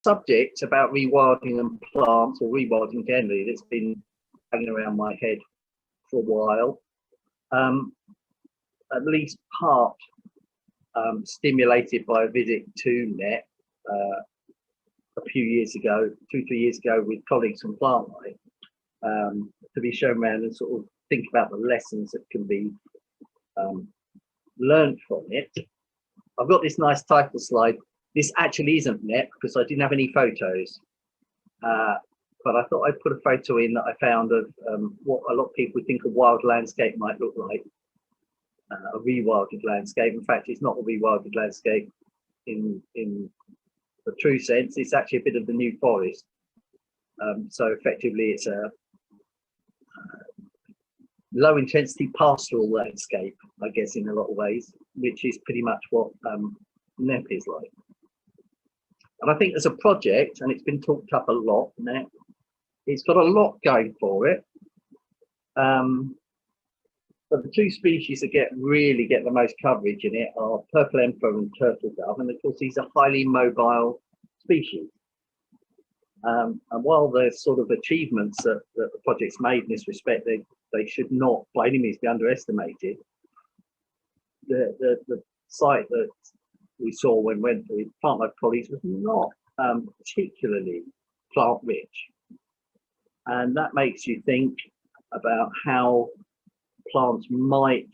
subject about rewilding and plants, or rewilding generally, that's been hanging around my head for a while. At least part stimulated by a visit to Net a few years ago, 2-3 years ago, with colleagues from Plant Life, to be shown around and sort of think about the lessons that can be learned from it. I've got this nice title slide. This actually isn't Net because I didn't have any photos, but I thought I'd put a photo in that I found of what a lot of people think a wild landscape might look like. A rewilded landscape. In fact, it's not a rewilded landscape in the true sense. It's actually a bit of the New Forest. So effectively, it's a low intensity pastoral landscape, I guess, in a lot of ways, which is pretty much what NEP is like. And I think as a project, and it's been talked up a lot, NEP, it's got a lot going for it. But the two species that really get the most coverage in it are purple emperor and turtle dove, and of course these are highly mobile species. And while there's sort of achievements that the project's made in this respect, they should not by any means be underestimated. The site that we saw when we went with Plant Life colleagues was not particularly plant rich, and that makes you think about how plants might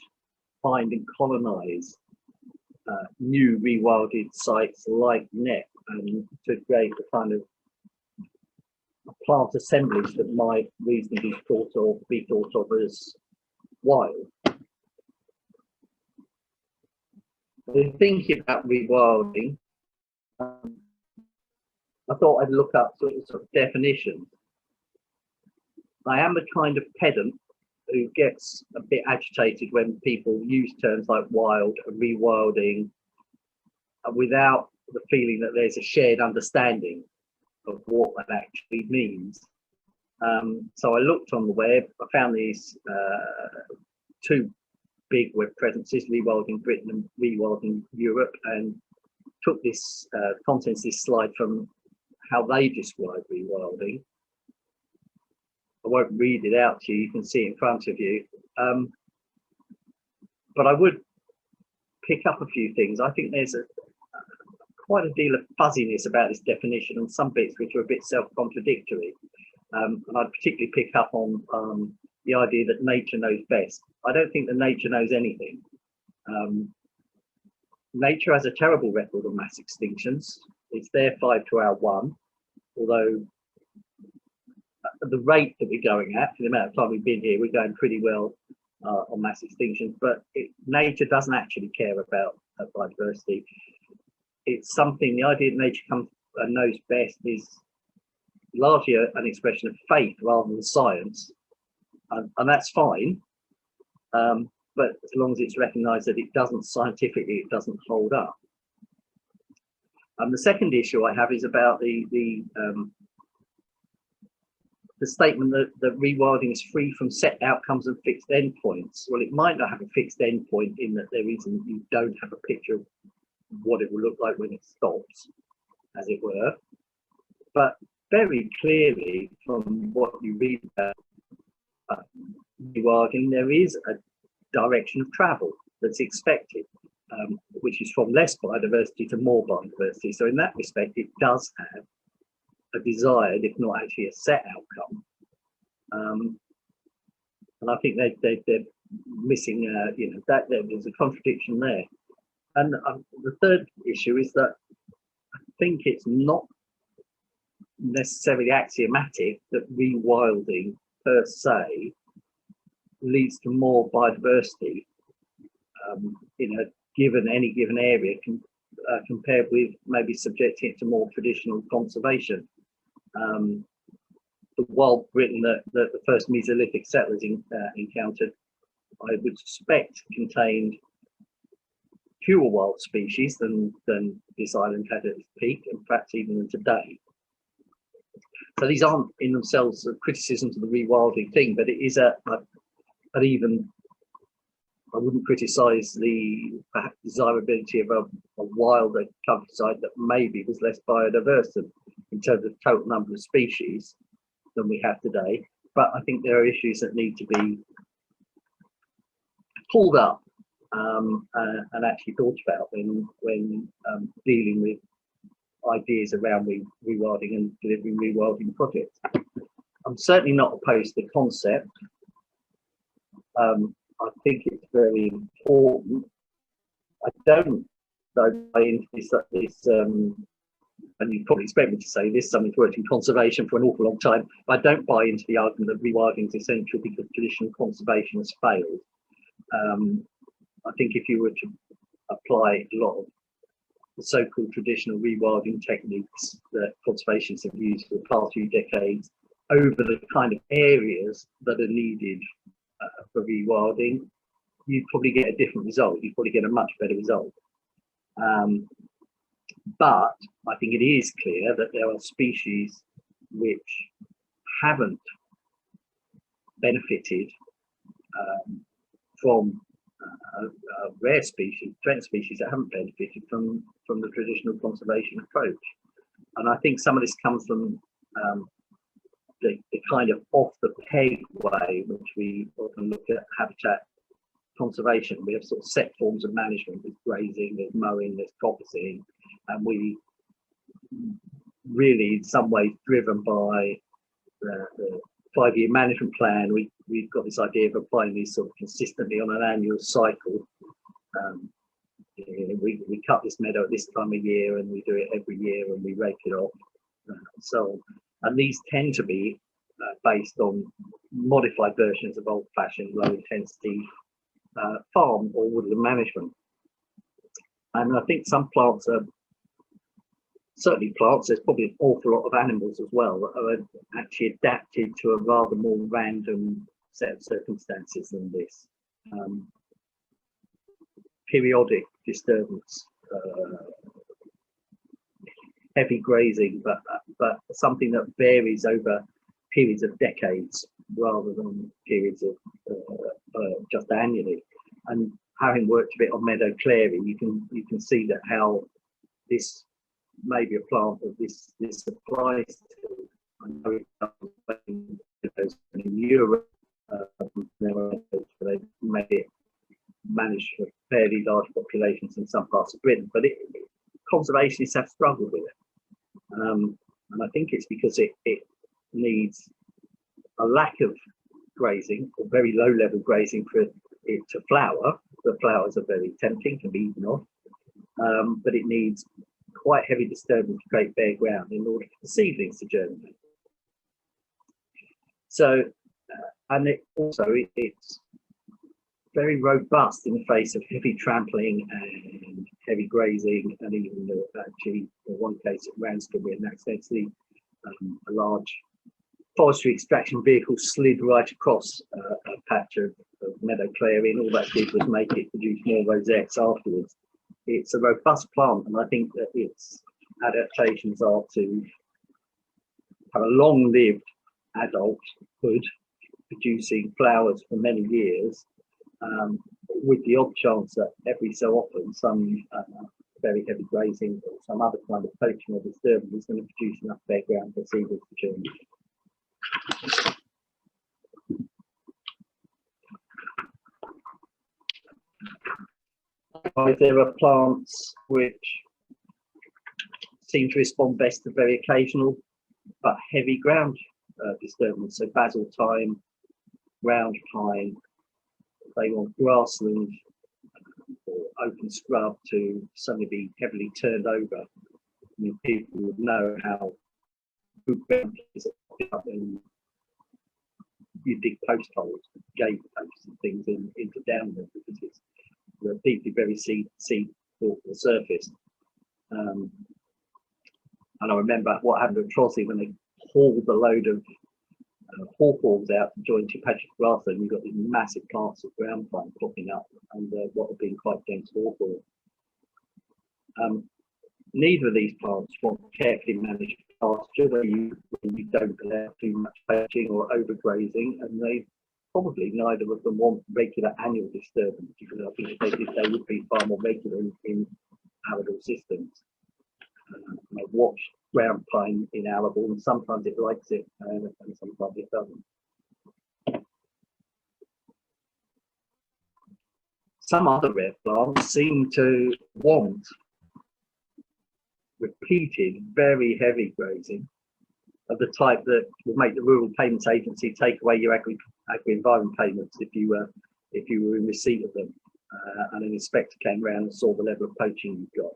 find and colonize new rewilded sites like NEP, and to create the kind of plant assemblies that might reasonably be thought of as wild. In thinking about rewilding, I thought I'd look up sort of definitions. I am the kind of pedant who gets a bit agitated when people use terms like wild and rewilding without the feeling that there's a shared understanding of what that actually means. So I looked on the web, I found these two big web presences, Rewilding Britain and Rewilding Europe, and took this contents, this slide from how they describe rewilding. I won't read it out to you, you can see it in front of you. But I would pick up a few things. I think there's quite a deal of fuzziness about this definition, and some bits which are a bit self-contradictory. And I'd particularly pick up on the idea that nature knows best. I don't think that nature knows anything. Nature has a terrible record of mass extinctions. It's there 5 to our 1, although at the rate that we're going at, for the amount of time we've been here, we're going pretty well on mass extinctions, but nature doesn't actually care about biodiversity. It's something, the idea that nature knows best is largely an expression of faith rather than science, and that's fine, but as long as it's recognized that it doesn't scientifically, it doesn't hold up. The second issue I have is about the statement that rewilding is free from set outcomes and fixed endpoints. Well, it might not have a fixed endpoint in that you don't have a picture of what it will look like when it stops, as it were. But very clearly, from what you read about rewilding, there is a direction of travel that's expected, which is from less biodiversity to more biodiversity. So in that respect, it does have a desired, if not actually a set outcome. And I think they're missing, that there's a contradiction there. And the third issue is that I think it's not necessarily axiomatic that rewilding per se leads to more biodiversity in any given area compared with maybe subjecting it to more traditional conservation. The wild Britain that the first Mesolithic settlers encountered, I would suspect, contained fewer wild species than this island had at its peak, and perhaps even than today. So these aren't in themselves criticisms of the rewilding thing, but it is even, I wouldn't criticise the perhaps desirability of a wilder countryside that maybe was less biodiverse than in terms of total number of species than we have today. But I think there are issues that need to be pulled up and actually thought about when dealing with ideas around rewilding and delivering rewilding projects. I'm certainly not opposed to the concept. I think it's very important. I don't though buy into this and you probably expect me to say this, someone's worked in conservation for an awful long time, but I don't buy into the argument that rewilding is essential because traditional conservation has failed. I think if you were to apply a lot of the so-called traditional rewilding techniques that conservationists have used for the past few decades over the kind of areas that are needed for rewilding, you'd probably get a different result. You'd probably get a much better result. But I think it is clear that there are species which haven't benefited from rare species, threatened species that haven't benefited from the traditional conservation approach. And I think some of this comes from the kind of off the peg way in which we often look at habitat conservation. We have sort of set forms of management. There's grazing, there's mowing, there's coppicing, and we really in some ways driven by the 5-year management plan. We've got this idea of applying these sort of consistently on an annual cycle. We cut this meadow at this time of year and we do it every year and we rake it off. And these tend to be based on modified versions of old-fashioned low-intensity farm or woodland management. And I think some plants are, certainly plants, there's probably an awful lot of animals as well that are actually adapted to a rather more random set of circumstances than this. Periodic disturbance, heavy grazing, but something that varies over periods of decades rather than periods of just annually. And having worked a bit on meadow clearing, you can see that how this may be a plant that this applies to. I know it does in Europe, they made it manage for fairly large populations in some parts of Britain, but conservationists have struggled with it. And I think it's because it needs a lack of grazing or very low level grazing for it to flower. The flowers are very tempting, can be eaten off, but it needs quite heavy disturbance to create bare ground in order for the seedlings to germinate. So, and it's very robust in the face of heavy trampling and heavy grazing, and even actually in one case at Ranscombe, and accidentally a large forestry extraction vehicle slid right across a patch of meadow clearing. All that did was make it produce more rosettes afterwards. It's a robust plant, and I think that its adaptations are to have a long-lived adulthood, producing flowers for many years, with the odd chance that every so often some very heavy grazing or some other kind of poaching or disturbance is going to produce enough bare ground for seedlings to germinate. There are plants which seem to respond best to very occasional but heavy ground disturbance. So basil thyme, ground pine, they want grassland or open scrub to suddenly be heavily turned over. I mean, people would know how good ground is and you dig post holes, gate posts and things into downland because it's deeply very seed to the surface. And I remember what happened at Trossey when they hauled the load of hawthorns out to join two patches of grassland. You've got these massive plants of ground pine popping up and what have been quite dense hawthorn. Neither of these plants want carefully managed pasture where you don't allow too much poaching or overgrazing, and they probably neither of them want regular annual disturbance, because I think if they did, they would be far more regular in arable systems. I've watched ground pine inalable, and sometimes it likes it and sometimes it doesn't. Some other rare plants seem to want repeated, very heavy grazing of the type that will make the Rural Payments Agency take away your agri-environment payments if you were in receipt of them, and an inspector came around and saw the level of poaching you've got.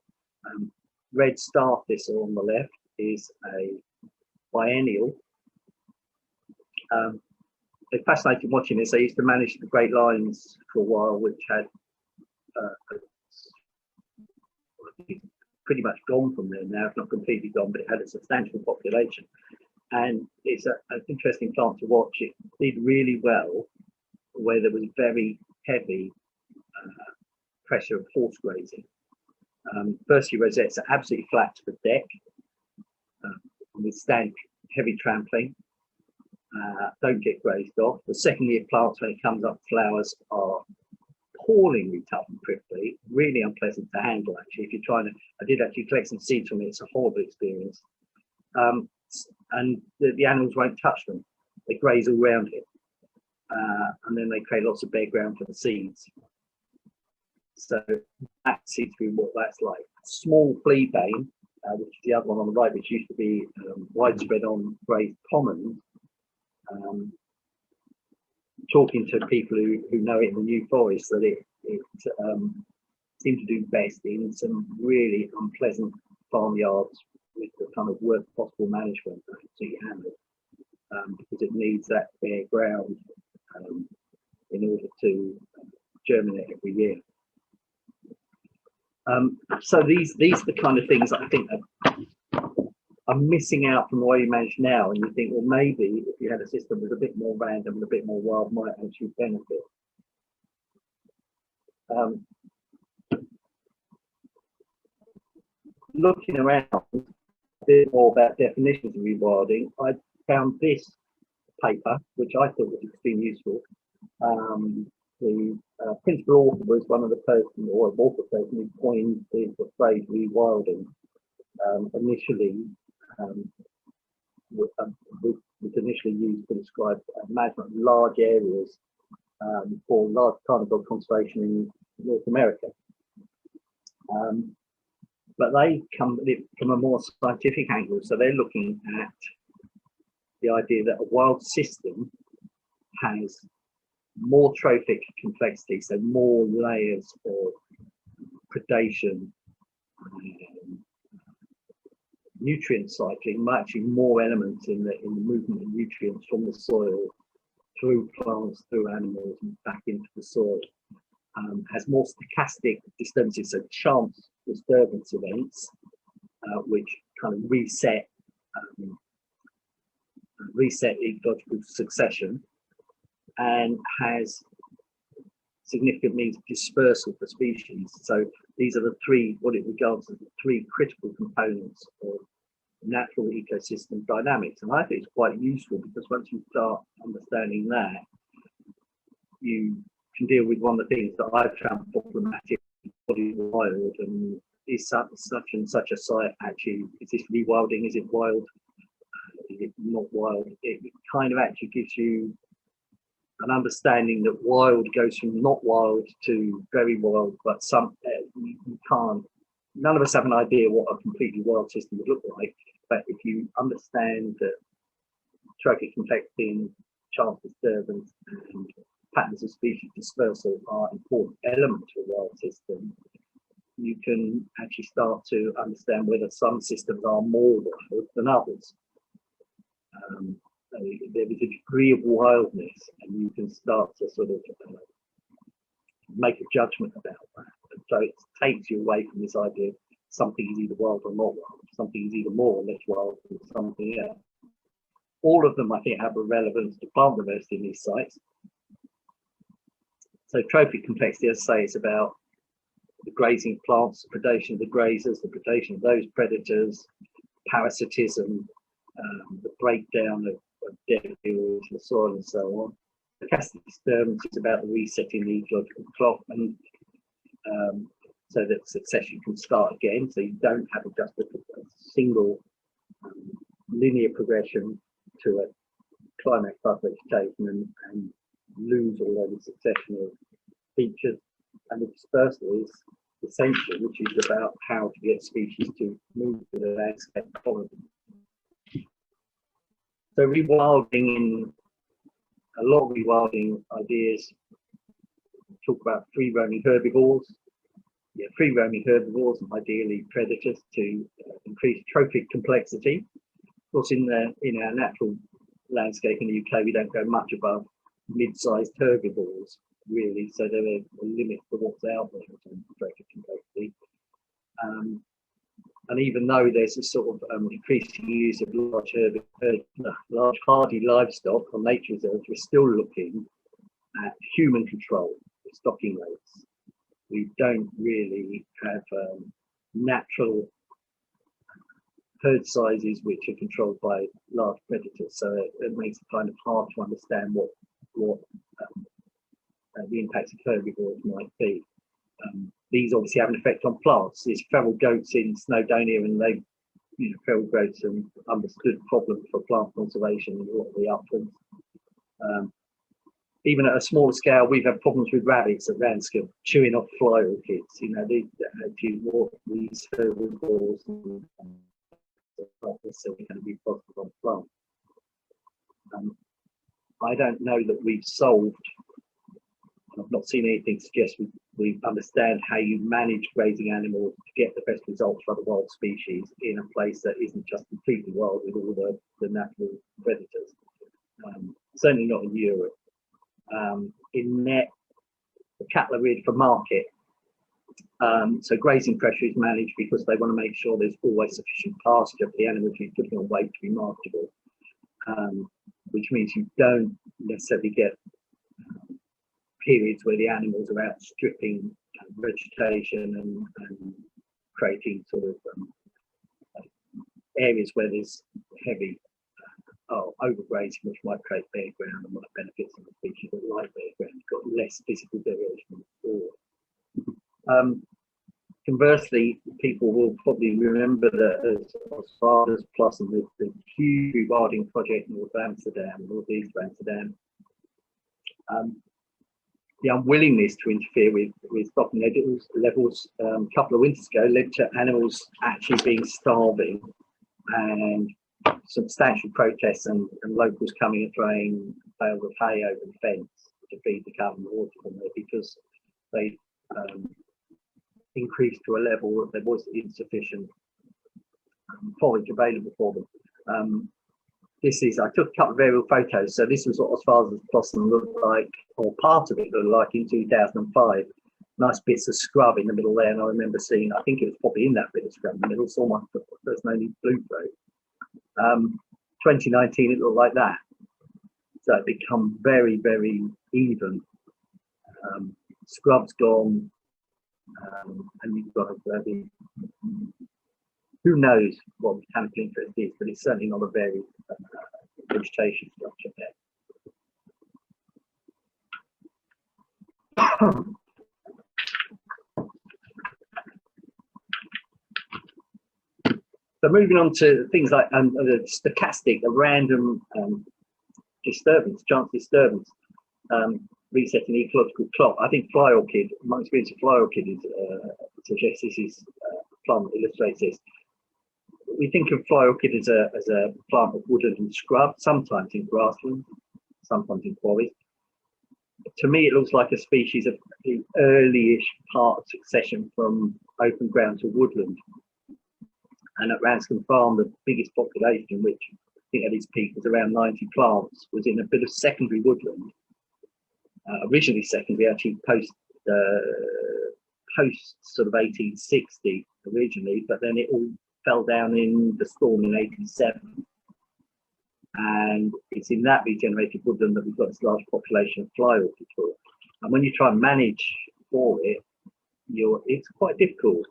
Red star thistle on the left is a biennial. It's fascinating watching this. I used to manage the Great Lines for a while, which had pretty much gone from there now, if not completely gone, but it had a substantial population. And it's an interesting plant to watch. It did really well where there was very heavy pressure of horse grazing. Firstly, rosettes are absolutely flat to the deck, withstand heavy trampling, don't get grazed off. The second year plants, when it comes up flowers, are appallingly tough and prickly, really unpleasant to handle actually. If you're trying to, I did actually collect some seeds from it, it's a horrible experience. And the animals won't touch them, they graze all around it, and then they create lots of bare ground for the seeds. So that seems to be what that's like. Small flea bane, which is the other one on the right, which used to be widespread on grazed commons. Talking to people who know it in the New Forest, that it seemed to do best in some really unpleasant farmyards with the kind of worst possible management that you handle, because it needs that bare ground in order to germinate every year. So these are the kind of things that I think are missing out from the way you manage now, and you think, well, maybe if you had a system with a bit more random and a bit more wild, might actually benefit. Looking around a bit more about definitions of rewilding, I found this paper, which I thought was extremely useful. The principal author was one of the person, or author person, who coined the phrase rewilding. Initially, was initially used to describe management of large areas for large carnivore conservation in North America. But they come from a more scientific angle, so they're looking at the idea that a wild system has more trophic complexity, so more layers of predation, nutrient cycling, actually more elements in the movement of nutrients from the soil through plants, through animals, and back into the soil. Has more stochastic disturbances, so chance disturbance events, which kind of reset ecological succession, and has significant means of dispersal for species. So these are the three, what it regards as the three critical components of natural ecosystem dynamics. And I think it's quite useful, because once you start understanding that, you can deal with one of the things that I've found problematic in the wild, and is such and such a site actually, is this rewilding, is it wild, is it not wild? It kind of actually gives you an understanding that wild goes from not wild to very wild, but you can't, none of us have an idea what a completely wild system would look like. But if you understand that trophic complexity and chance disturbance and patterns of species dispersal are important elements of a wild system, you can actually start to understand whether some systems are more wild than others. There is a degree of wildness, and you can start to sort of make a judgment about that. And so it takes you away from this idea of something is either wild or not wild, something is either more or less wild than something else. All of them, I think, have a relevance to plant diversity in these sites. So trophic complexity, as I say, is about the grazing plants, the predation of the grazers, the predation of those predators, parasitism, the breakdown of dead areas in the soil, and so on. Stochastic disturbance is about the resetting the ecological clock, and so that succession can start again, so you don't have just a single linear progression to a climax type vegetation and lose all over succession of features. And the dispersal is essential, which is about how to get species to move to the landscape colony. So rewilding, a lot of rewilding ideas talk about free roaming herbivores. Yeah, free roaming herbivores and ideally predators to increase trophic complexity. Of course, in our natural landscape in the UK, we don't go much above mid-sized herbivores, really. So there are a limit for what's out there in terms of trophic complexity. And even though there's a sort of increasing use of large hardy livestock on nature reserves, we're still looking at human control of stocking rates. We don't really have natural herd sizes which are controlled by large predators, so it makes it kind of hard to understand what the impacts of herbivores might be. These obviously have an effect on plants. There's feral goats in Snowdonia, and feral goats are an understood problem for plant conservation in a lot of the uplands. Even at a smaller scale, we've had problems with rabbits at Ranscombe chewing off fly orchids. These herbivores are not necessarily going to be positive on plants. I don't know that we've solved. I've not seen anything suggest we understand how you manage grazing animals to get the best results for the wild species in a place that isn't just completely wild with all the natural predators. Certainly not in Europe. In net, the cattle are reared for market. So grazing pressure is managed because they want to make sure there's always sufficient pasture for the animals you're putting on weight to be marketable, which means you don't necessarily get periods where the animals are outstripping vegetation and creating sort of areas where there's heavy overgrazing, which might create bare ground and might benefit some of the species that like bare ground. You've got less physical variation before. Conversely, people will probably remember that as far as plus and the huge rewilding project northeast of Amsterdam, the unwillingness to interfere with stocking levels a couple of winters ago led to animals actually being starving, and substantial protests and locals coming and throwing bales of hay over the fence to feed the cattle and water them there because they increased to a level that there was insufficient forage available for them. I took a couple of aerial photos, so this was what as far as the blossom looked like, or part of it looked like in 2005. Nice bits of scrub in the middle there, and I remember seeing, I think it was probably in that bit of scrub in the middle, saw my first only blue throat. 2019, it looked like that. So it become very, very even. Scrub's gone, and you've got who knows what mechanical interest is, but it's certainly not a very vegetation structure there. So moving on to things like the stochastic, the random disturbance, chance disturbance, resetting ecological clock. I think fly orchid, my experience of fly orchid suggests this is plant that illustrates this. We think of fly orchid as a plant of woodland and scrub, sometimes in grassland, sometimes in forest. To me, it looks like a species of the early-ish part of succession from open ground to woodland. And at Ranscombe Farm, the biggest population, which I think at its peak was around 90 plants, was in a bit of secondary woodland. Originally secondary, actually post sort of 1860 originally, but then it all fell down in the storm in 87. And it's in that regenerated woodland that we've got this large population of fly orchid for. And when you try and manage for it, it's quite difficult.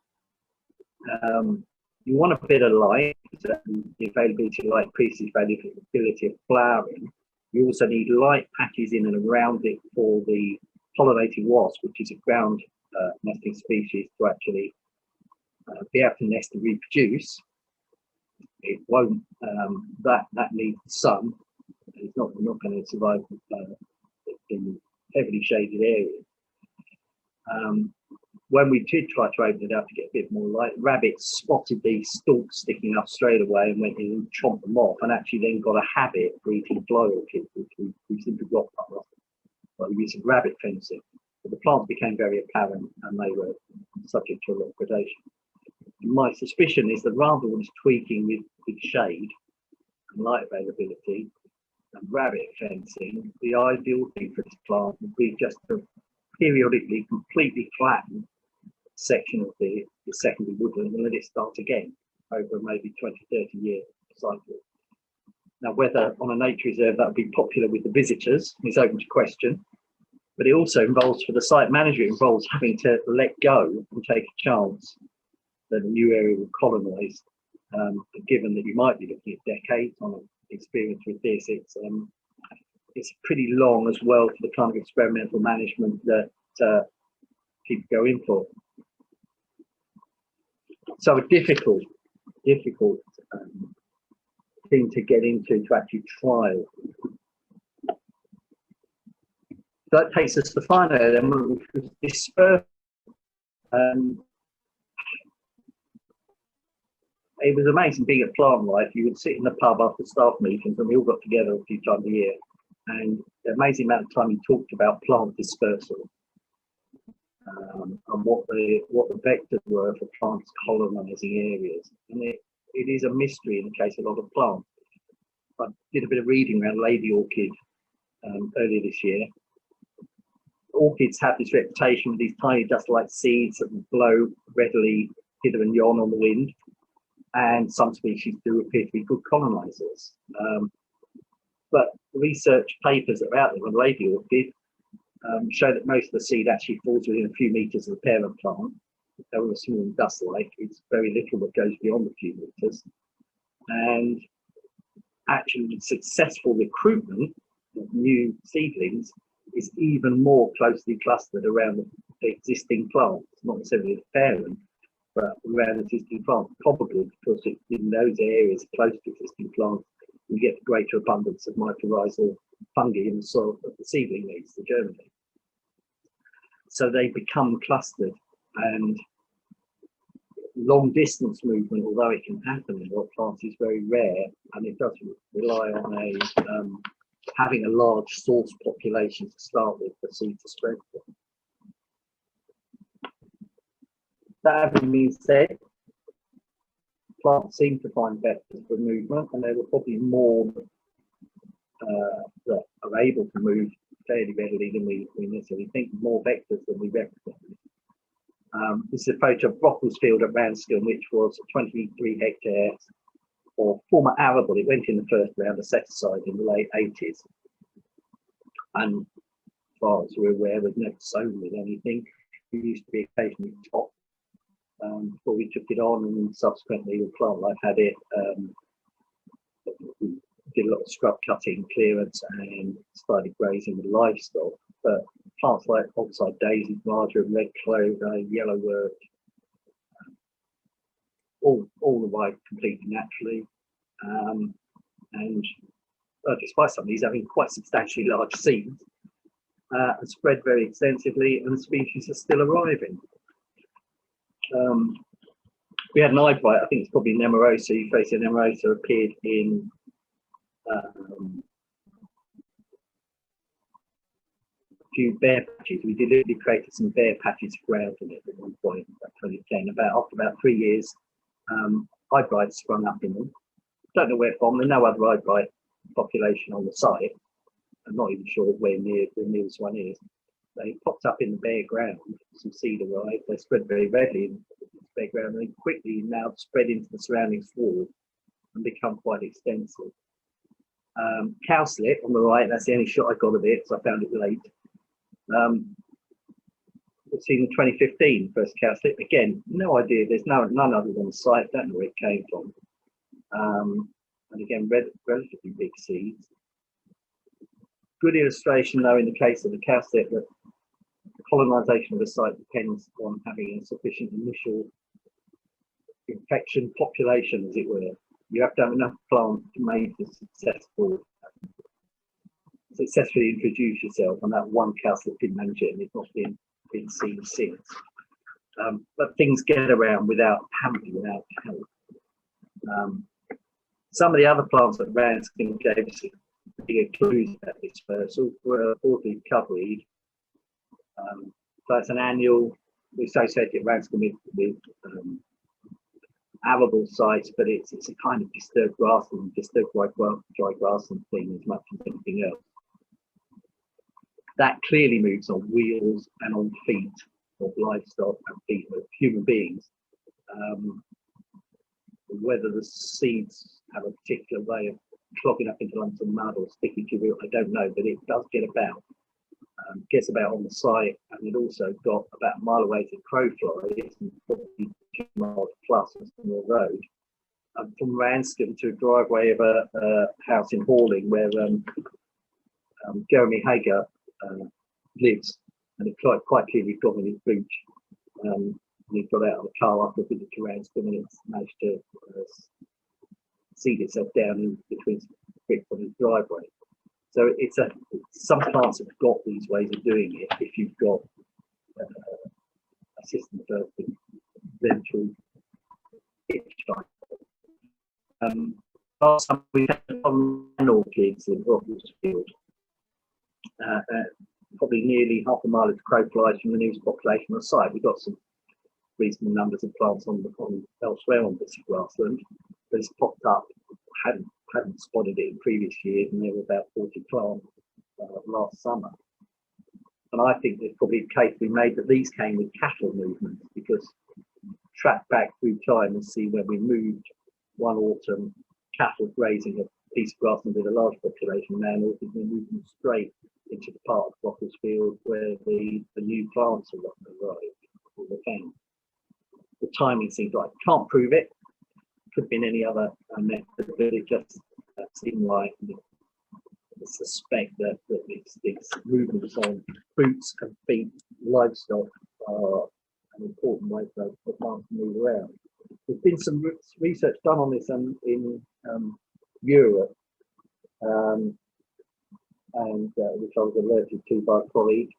You want a bit of light, so the availability of light increases availability of flowering. You also need light patches in and around it for the pollinating wasp, which is a ground nesting species, to actually be able to nest and reproduce. it won't. That needs sun. It's not going to survive in heavily shaded areas. When we did try to open it up to get a bit more light, rabbits spotted these stalks sticking up straight away and went in and chomped them off, and actually then got a habit of eating fly orchids, which we simply got by the use of rabbit fencing. But the plants became very apparent and they were subject to a lot of predation. My suspicion is that rather than tweaking with shade and light availability and rabbit fencing, the ideal thing for this plant would be just to periodically completely flatten section of the secondary woodland and let it start again over maybe 20-30 year cycle. Now, whether on a nature reserve that would be popular with the visitors is open to question, but it also involves, for the site manager, it involves having to let go and take a chance that a new area will colonise. Given that you might be looking at decades on experience with this, it's pretty long as well for the kind of experimental management that people go in for. So a difficult thing to get into to actually trial. That takes us to the final element, which was dispersal. It was amazing being at Plant Life. You would sit in the pub after staff meetings, and we all got together a few times a year, and the amazing amount of time you talked about plant dispersal and what the vectors were for plants colonising areas. And it is a mystery in the case of a lot of plants. I did a bit of reading around lady orchid earlier this year. Orchids have this reputation with these tiny dust-like seeds that will blow readily hither and yon on the wind, and some species do appear to be good colonisers. But research papers that are out there on lady orchid show that most of the seed actually falls within a few metres of the parent plant. They're all small and dust-like. It's very little that goes beyond a few metres. And actually successful recruitment of new seedlings is even more closely clustered around the existing plants, not necessarily the parent, but around existing plants, probably because in those areas close to existing plants, you get greater abundance of mycorrhizal fungi in the soil that the seedling needs to germinate. So they become clustered, and long distance movement, although it can happen in what plants, is very rare, and it does rely on having a large source population to start with for seed to spread from. That having been said, plants seem to find vectors for movement, and there were probably more that are able to move fairly readily than we necessarily think, more vectors than we recognise. This is a photo of Brockles Field at Ranscombe, which was 23 hectares of former arable. It went in the first round of set aside in the late 80s. And as far as we're aware, was never sown with anything. It used to be occasionally topped before we took it on, and subsequently with Plant Life had it. We did a lot of scrub cutting, clearance, and started grazing with livestock. But plants like oxide daisy, marjoram, red clover, yellowwort, all arrived completely naturally. And despite some of these having quite substantially large seeds, and spread very extensively, and the species are still arriving. We had an eyebite, I think it's probably an Emarosa, Euphrasia Emarosa, appeared in a few bare patches. We deliberately created some bare patches of ground in it at one point, about 2010. After about 3 years, eyebright sprung up in them. Don't know where from. There's no other eyebright population on the site. I'm not even sure where near the nearest one is. They popped up in the bare ground. Some seed arrived. They spread very readily in the bare ground, and quickly now spread into the surrounding sward and become quite extensive. Cowslip on the right, that's the only shot I got of it, so I found it late. We've seen in 2015, first cowslip. Again, no idea. There's none other on the site. Don't know where it came from. And again, relatively big seeds. Good illustration, though, in the case of the cowslip, that the colonisation of the site depends on having a sufficient initial infection population, as it were. You have to have enough plants to make a successfully introduce yourself, and that one house that didn't manage it and it's not been seen since. But things get around without help. Some of the other plants that Ranscombe gave us bigger clues about dispersal were broadly covered. So it's an annual, we associate Ranscombe with arable sites, but it's a kind of disturbed grassland, disturbed dry grassland thing as much as anything else. That clearly moves on wheels and on feet of livestock and feet of human beings. Whether the seeds have a particular way of clogging up into lumps of mud or sticking to your, I don't know, but it does get about. Gets about on the site, and it also got about a mile away to crow flies, and probably 2 miles plus on the road. From Ranscombe to a driveway of a house in Horling where Jeremy Hager lives, and it quite clearly got in his boot. He got out of the car after a visit to Ranscombe, and it's managed to seed itself down in between bricks on his driveway. So some plants have got these ways of doing it if you've got a system for them to hitchhike. Last time we had on orchids in Field, probably nearly half a mile of crow flies from the nearest population on the site. We got some reasonable numbers of plants on elsewhere on this grassland, but it's popped up. Hadn't spotted it in previous years, and there were about 40 plants last summer. And I think there's probably a case we made that these came with cattle movements, because track back through time and see when we moved one autumn cattle grazing a piece of grassland with a large population, now we moved them straight into the part of Brockles Field where the new plants arrived or were found. The timing seems like, can't prove it. Could have been any other method, but it just seemed like I suspect that these movements on boots and feet, livestock are an important way for plants to move around. There's been some research done on this in Europe, and which I was alerted to by a colleague.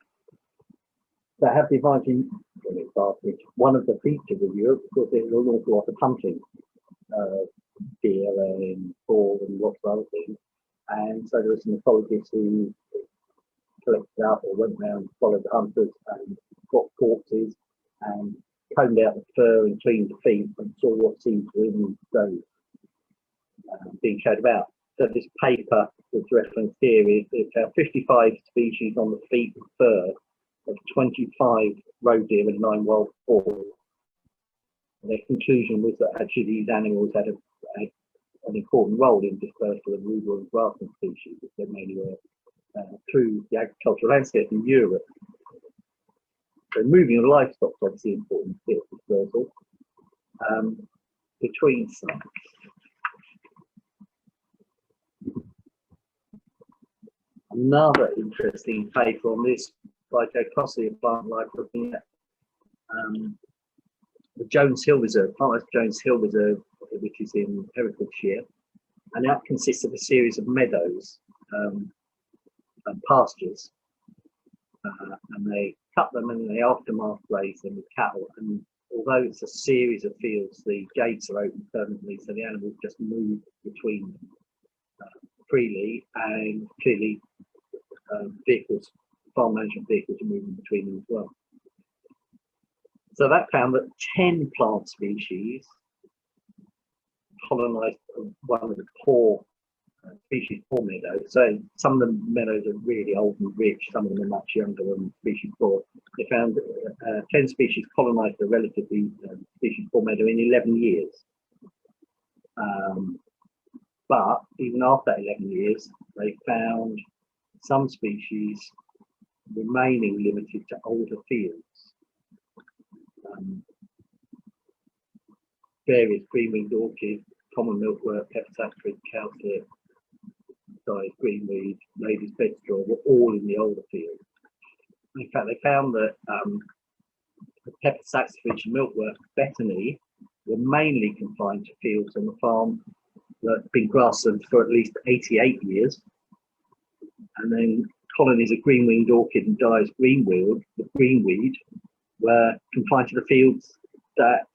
They have the advantage, one of the features of Europe, of course, there's an awful lot of hunting. Deer and boar and lots of other things, and so there were some ecologists who collected up or went around, followed the hunters and got corpses and combed out the fur and cleaned the feet and saw what seemed to in those being showed about. So this paper that's referenced here is 55 species on the feet and fur of 25 roe deer and 9 wild boar. Their conclusion was that actually these animals had an important role in dispersal of rural and grassland species, which they mainly were through the agricultural landscape in Europe. So moving of livestock is obviously important to dispersal between sites. Another interesting paper on this by Joe Crossley of Plant Life, looking at the Jones Hill Reserve, Plant Life Jones Hill Reserve, which is in Herefordshire, and that consists of a series of meadows and pastures, and they cut them and they aftermath graze them with cattle. And although it's a series of fields, the gates are open permanently, so the animals just move between them freely, and clearly vehicles, farm management vehicles are moving between them as well. So that found that 10 plant species colonised one of the core species poor meadows. So some of the meadows are really old and rich, some of them are much younger than species poor. They found 10 species colonised a relatively species poor meadow in 11 years. But even after 11 years, they found some species remaining limited to older fields. Various green-winged orchid, common milkworm, pepper saxifrage, cowslip, dyed greenweed, ladies' bedstraw were all in the older fields. In fact, they found that the pepper saxifrage and milkworm, betony, were mainly confined to fields on the farm that's been grassland for at least 88 years. And then colonies of green-winged orchid and Dyer's greenweed, were confined to the fields that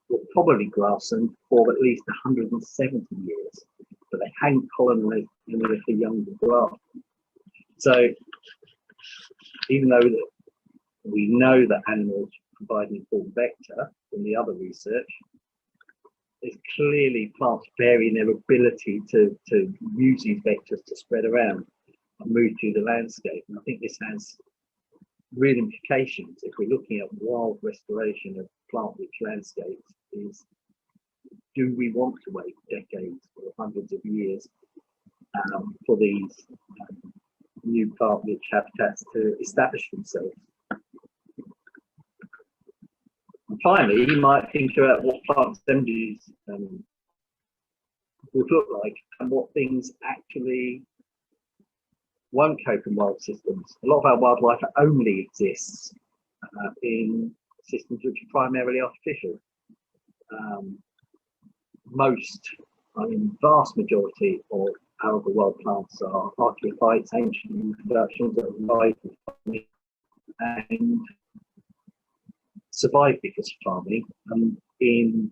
were probably grassland for at least 170 years, but they hadn't colonized any of the younger grass. So even though that we know that animals provide an important vector from the other research, there's clearly plants vary in their ability to use these vectors to spread around and move through the landscape. And I think this has real implications if we're looking at wild restoration of plant-rich landscapes. Is, do we want to wait decades or hundreds of years for these new plant-rich habitats to establish themselves? And finally, you might think about what plant assemblages would look like and what things actually won't cope in wild systems. A lot of our wildlife only exists in systems which are primarily artificial. Vast majority of arable wild plants are archaeophytes, ancient introductions that arrived with farming and survive because of farming. In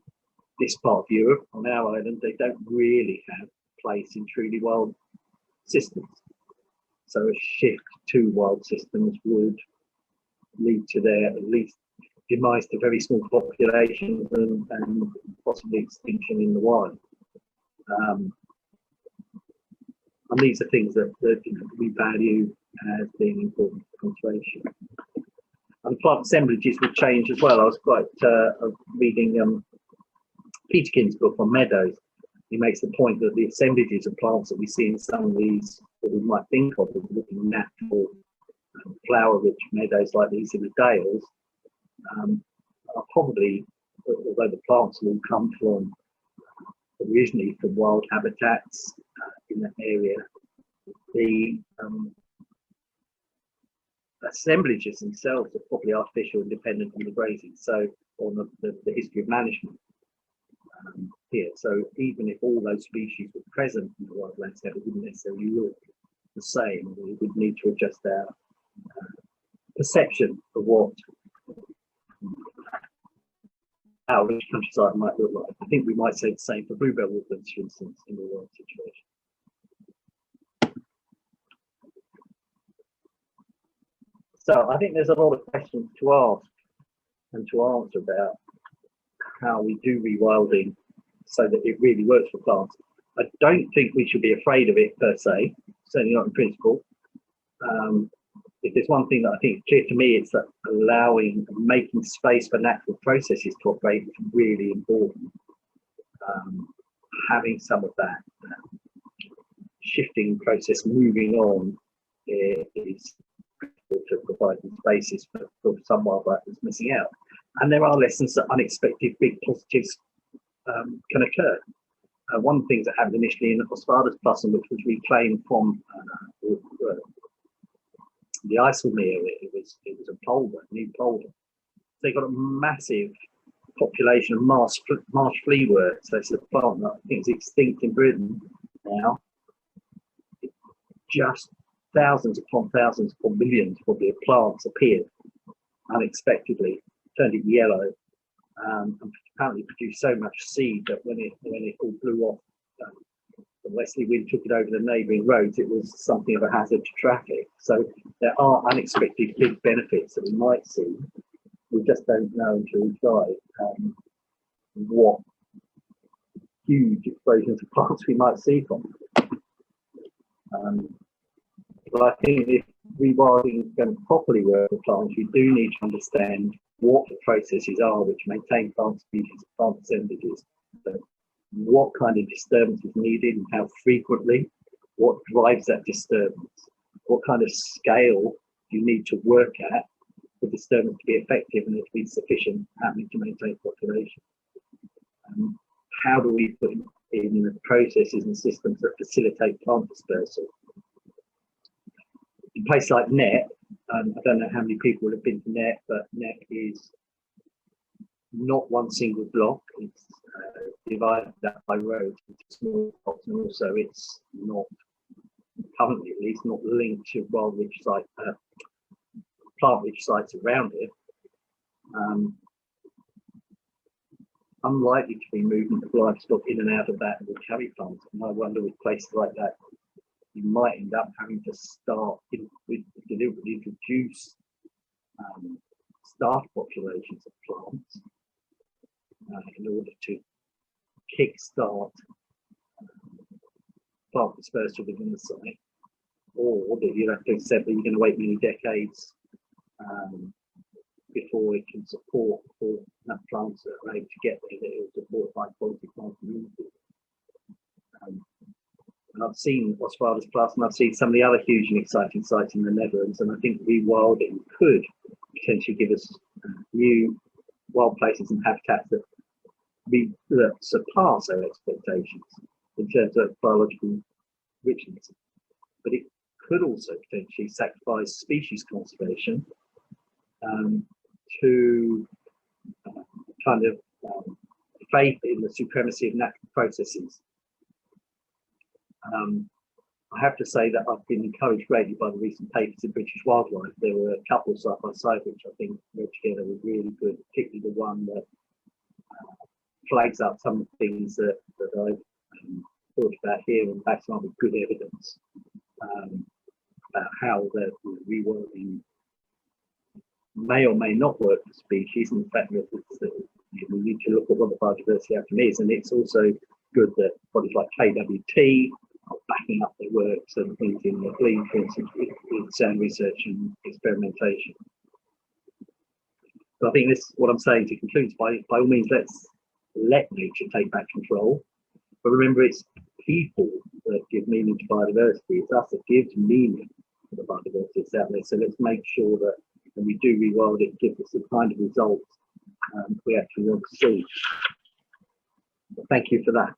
this part of Europe, on our island, they don't really have a place in truly wild systems. So a shift to wild systems would lead to their at least demise to very small populations and possibly extinction in the wild. And these are things that we value as being important for conservation. And plant assemblages would change as well. I was quite reading Peterkin's book on meadows. He makes the point that the assemblages of plants that we see in some of these, that we might think of as looking natural flower-rich meadows like these in the dales, are probably, although the plants will come from originally from wild habitats in that area, the assemblages themselves are probably artificial and dependent on the grazing, so on the history of management here. So even if all those species were present in the wild landscape, it wouldn't necessarily look the same. We would need to adjust our perception of what our rich countryside might look like. I think we might say the same for bluebell woodlands, for instance, in the wild situation. So I think there's a lot of questions to ask and to answer about how we do rewilding so that it really works for plants. I don't think we should be afraid of it per se, certainly not in principle. If there's one thing that I think is clear to me, it's that allowing and making space for natural processes to operate is really important. Having some of that shifting process moving on is to provide spaces for some wildlife that's missing out. And there are lessons that unexpected big positives can occur. One of the things that happened initially in the Osvaldas possum, which was reclaimed from the Isselmere, it was a polder, a new polder. They got a massive population of marsh fleawort. So it's a plant that I think is extinct in Britain now. Just thousands upon millions probably of plants appeared unexpectedly, turned it yellow, and apparently produced so much seed that when it all blew off, the westerly wind took it over the neighbouring roads, it was something of a hazard to traffic. So there are unexpected big benefits that we might see. We just don't know until we try what huge explosions of plants we might see from them. But I think if rewilding is going to properly work for plants, you do need to understand what the processes are which maintain plant species, plant assemblages. So what kind of disturbance is needed and how frequently, what drives that disturbance, what kind of scale you need to work at for disturbance to be effective and it to be sufficient happening to maintain population. How do we put in the processes and systems that facilitate plant dispersal? In a place like Net, I don't know how many people have been to Net, but Net is not one single block. It's divided up by roads into small blocks, and also it's not currently, at least, not linked to wild rich site, plant rich sites around it. Unlikely to be movement of livestock in and out of that will carry plants. And I wonder with places like that, you might end up having to start deliberately introduce staff populations of plants in order to kickstart plant dispersal within the site, or that you have to accept that you're going to wait many decades before it can support enough plants that are able to get there that it will support high quality plant community. And I've seen Oswald's Plus, and I've seen some of the other huge and exciting sites in the Netherlands, and I think rewilding could potentially give us new wild places and habitats that surpass our expectations in terms of biological richness. But it could also potentially sacrifice species conservation to kind of faith in the supremacy of natural processes. I have to say that I've been encouraged greatly by the recent papers in British Wildlife. There were a couple side by side which I think read together were really good, particularly the one that flags up some things that I've thought about here and backs up with good evidence about how the rewilding may or may not work for species, and the fact that we need to look at what the biodiversity outcome is. And it's also good that bodies like KWT are backing up their works and things in the Glean, for instance, with sound research and experimentation. So I think this, what I'm saying to conclude, is by all means, let's let nature take back control. But remember, it's people that give meaning to biodiversity. It's us that gives meaning to the biodiversity that's out there. So let's make sure that when we do rewild it, gives us the kind of results we actually want to see. But thank you for that.